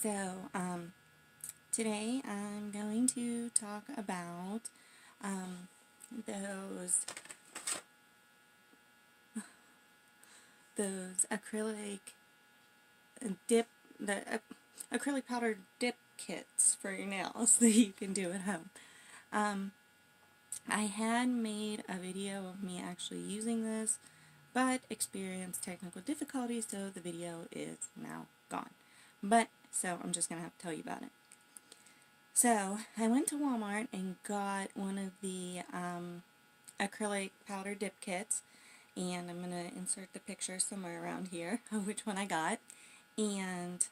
So, today I'm going to talk about um, those acrylic dip, the acrylic powder dip kits for your nails that you can do at home. Um, I had made a video of me actually using this, but experienced technical difficulties, so the video is now gone. So I'm just going to have to tell you about it. So, I went to Walmart and got one of the acrylic powder dip kits, and I'm going to insert the picture somewhere around here of which one I got. And,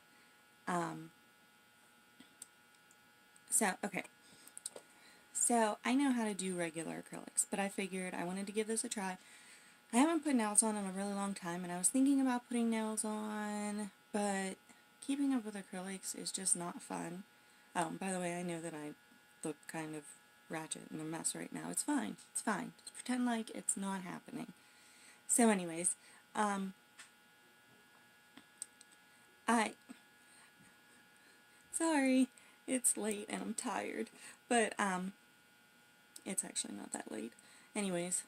okay. So, I know how to do regular acrylics, but I figured I wanted to give this a try. I haven't put nails on in a really long time, and I was thinking about putting nails on, but keeping up with acrylics is just not fun. Oh, by the way, I know that I look kind of ratchet and a mess right now. It's fine. It's fine. Just pretend like it's not happening. So anyways, sorry, it's late and I'm tired, but, it's actually not that late. Anyways,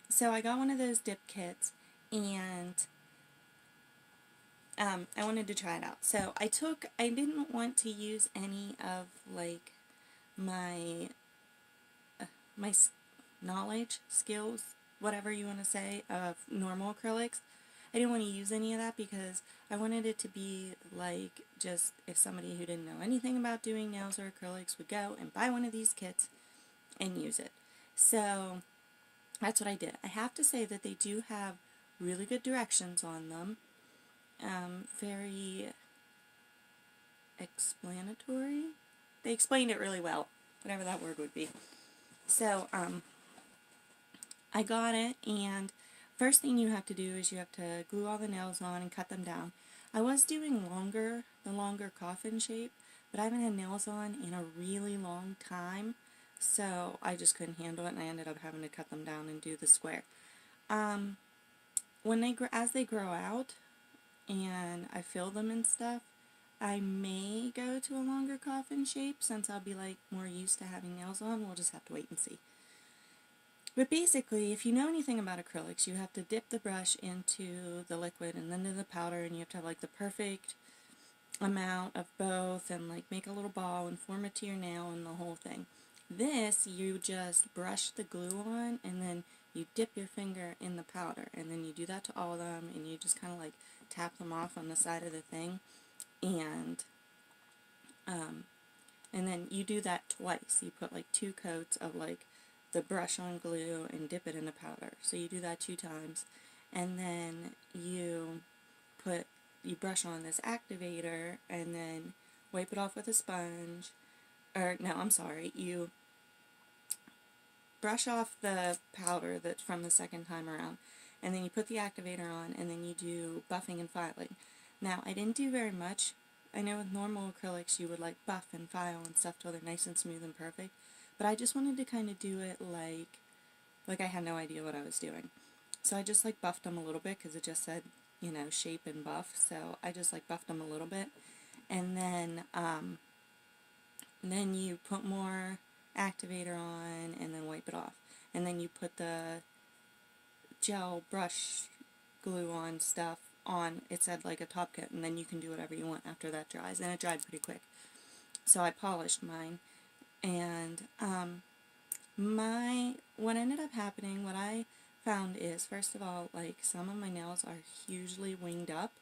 so I got one of those dip kits, and I wanted to try it out. So I didn't want to use any of, like, my knowledge, skills, whatever you want to say, of normal acrylics. I didn't want to use any of that because I wanted it to be like just if somebody who didn't know anything about doing nails or acrylics would go and buy one of these kits and use it. So that's what I did. I have to say that they do have really good directions on them. Very explanatory. They explained it really well, whatever that word would be. So, I got it, and first thing you have to do is you have to glue all the nails on and cut them down. I was doing the longer coffin shape, but I haven't had nails on in a really long time, so I just couldn't handle it, and I ended up having to cut them down and do the square. As they grow out, and I fill them and stuff, I may go to a longer coffin shape since I'll be like more used to having nails on. We'll just have to wait and see. But basically, if you know anything about acrylics, you have to dip the brush into the liquid and then to the powder, and you have to have like the perfect amount of both and like make a little ball and form it to your nail and the whole thing. This, you just brush the glue on and then you dip your finger in the powder, and then you do that to all of them, and you just kind of like tap them off on the side of the thing, and then you do that twice. You put like 2 coats of like the brush on glue and dip it in the powder. So you do that 2 times, and then you brush on this activator and then wipe it off with a sponge. Or no, I'm sorry, you brush off the powder that's from the second time around, and then you put the activator on, and then you do buffing and filing. Now, I didn't do very much. I know with normal acrylics you would like buff and file and stuff till they're nice and smooth and perfect, but I just wanted to kind of do it like I had no idea what I was doing. So I just like buffed them a little bit because it just said, you know, shape and buff, so I just like buffed them a little bit, and then you put more activator on and then wipe it off, and then you put the gel brush glue on stuff on. It said like a top coat, and then you can do whatever you want after that dries, and it dried pretty quick. So I polished mine, and what ended up happening, what I found is, first of all, like some of my nails are hugely winged up,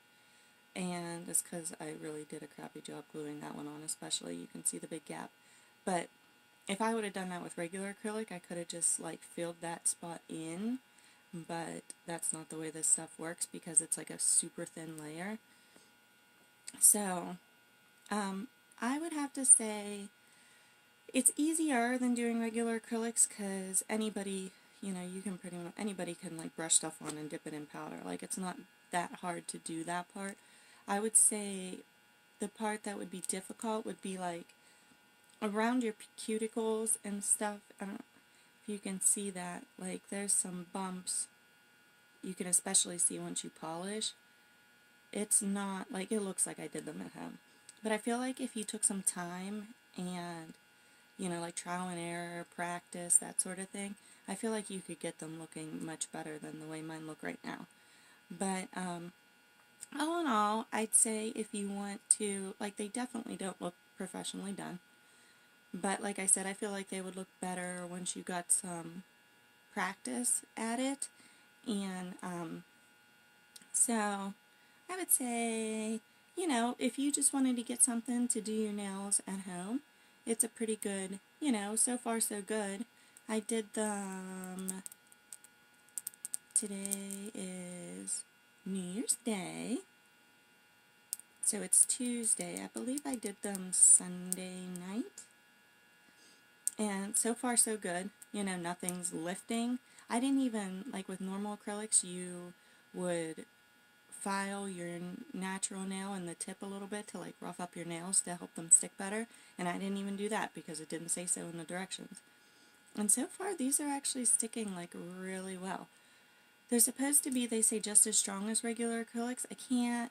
and it's because I really did a crappy job gluing that one on, especially. You can see the big gap. But if I would have done that with regular acrylic, I could have just like filled that spot in, but that's not the way this stuff works because it's like a super thin layer. So, I would have to say it's easier than doing regular acrylics because anybody, you know, anybody can like brush stuff on and dip it in powder. Like, it's not that hard to do that part. I would say the part that would be difficult would be like around your cuticles and stuff. I don't know if you can see that. Like, there's some bumps you can especially see once you polish. it's not, like, it looks like I did them at home. But I feel like if you took some time and, you know, like trial and error, practice, that sort of thing, I feel like you could get them looking much better than the way mine look right now. But, all in all, I'd say if you want to, like, they definitely don't look professionally done. But like I said, I feel like they would look better once you got some practice at it. And, so I would say, you know, if you just wanted to get something to do your nails at home, it's a pretty good, you know, so far so good. I did them, today is New Year's Day, so it's Tuesday. I believe I did them Sunday night, and so far so good. You know, nothing's lifting. I didn't even, like with normal acrylics, you would file your natural nail in the tip a little bit to like rough up your nails to help them stick better, and I didn't even do that because it didn't say so in the directions. And so far these are actually sticking like really well. They're supposed to be, they say, just as strong as regular acrylics. I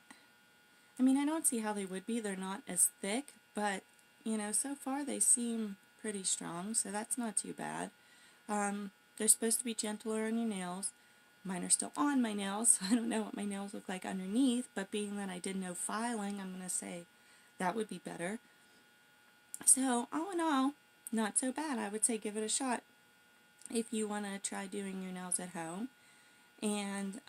mean, I don't see how they would be. They're not as thick, but you know, so far they seem pretty strong, so that's not too bad. They're supposed to be gentler on your nails. Mine are still on my nails, so I don't know what my nails look like underneath, but being that I did no filing, I'm going to say that would be better. So, all in all, not so bad. I would say give it a shot if you want to try doing your nails at home. And,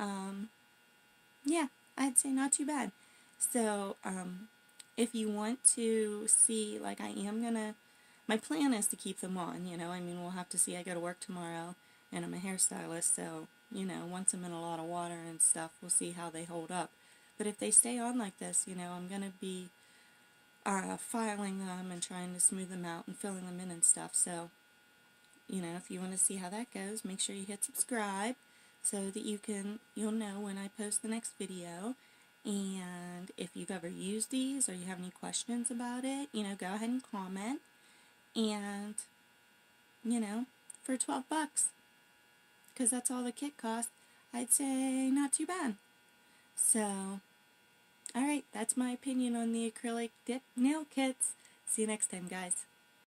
yeah, I'd say not too bad. So, if you want to see, like, my plan is to keep them on, you know. I mean, we'll have to see. I go to work tomorrow, and I'm a hairstylist, so, you know, once I'm in a lot of water and stuff, we'll see how they hold up. But if they stay on like this, you know, I'm going to be filing them and trying to smooth them out and filling them in and stuff. So, you know, if you want to see how that goes, make sure you hit subscribe so that you'll know when I post the next video. And if you've ever used these or you have any questions about it, you know, go ahead and comment. And, you know, for 12 bucks, because that's all the kit cost, I'd say not too bad. So, alright, that's my opinion on the acrylic dip nail kits. See you next time, guys.